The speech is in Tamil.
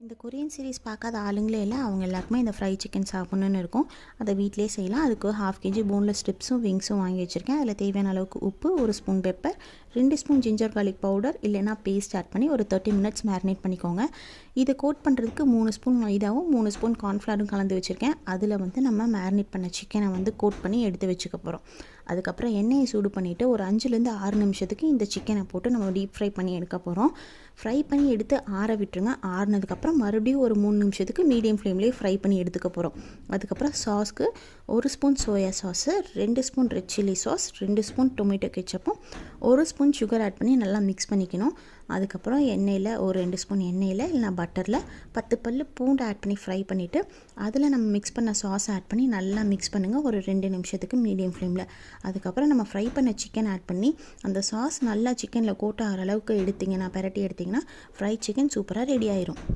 இந்த கொரியன் சீரிஸ் பார்க்காத ஆளுங்களே இல்லை, அவங்க எல்லாருக்குமே இந்த ஃப்ரை சிக்கன் சாப்பிட்ணுன்னு இருக்கும். அதை வீட்டிலே செய்யலாம். அதுக்கு 1/2 kg போன்லெஸ் ஸ்ட்ரிப்ஸும் விங்ஸும் வாங்கி வச்சுருக்கேன். அதில் தேவையான அளவுக்கு உப்பு, 1 spoon pepper, 2 spoon ginger garlic powder இல்லைனா பேஸ்ட் ஆட் பண்ணி ஒரு 30 மினிட்ஸ் மேரினேட் பண்ணிக்கோங்க. இதை கோட் பண்ணுறதுக்கு 3 ஸ்பூன் மைதாவும் 3 ஸ்பூன் கார்ன்ஃப்ளவரும் கலந்து வச்சுருக்கேன். அதில் நம்ம மேரினேட் பண்ண சிக்கனை கோட் பண்ணி எடுத்து வச்சுக்க போகிறோம். அதுக்கப்புறம் எண்ணெயை சூடு பண்ணிவிட்டு ஒரு 5லேருந்து 6 நிமிஷத்துக்கு இந்த சிக்கனை போட்டு நம்ம டீப் ஃப்ரை பண்ணி எடுக்க போகிறோம். ஃப்ரை பண்ணி எடுத்து ஆற விட்டுருங்க. ஆறினதுக்கப்புறம் மறுபடியும் ஒரு 3 நிமிஷத்துக்கு மீடியம் ஃப்ளேம்லேயே ஃப்ரை பண்ணி எடுத்துக்க போகிறோம். அதுக்கப்புறம் சாஸ்க்கு 1 spoon soya sauce, 2 spoon red chilli sauce, 2 spoon tomato கெச்சப்பும், 1 ஸ்பூன் சுகர் ஆட் பண்ணி நல்லா மிக்ஸ் பண்ணிக்கணும். அதுக்கப்புறம் எண்ணெயில் ஒரு 2 ஸ்பூன் எண்ணெயில் இல்லைனா பட்டரில் 10 பல் பூண்டு ஆட் பண்ணி ஃப்ரை பண்ணிவிட்டு அதில் நம்ம மிக்ஸ் பண்ண சாஸ் ஆட் பண்ணி நல்லா மிக்ஸ் பண்ணுங்கள் ஒரு 2 நிமிஷத்துக்கு மீடியம் ஃப்ளேமில். அதுக்கப்புறம் நம்ம ஃப்ரை பண்ண சிக்கன் ஆட் பண்ணி அந்த சாஸ் நல்லா சிக்கனில் கோட் ஆகிற அளவுக்கு எடுத்திங்கன்னா, பிரட்டி எடுத்திங்கன்னா ஃப்ரை சிக்கன் சூப்பராக ரெடி ஆயிரும்.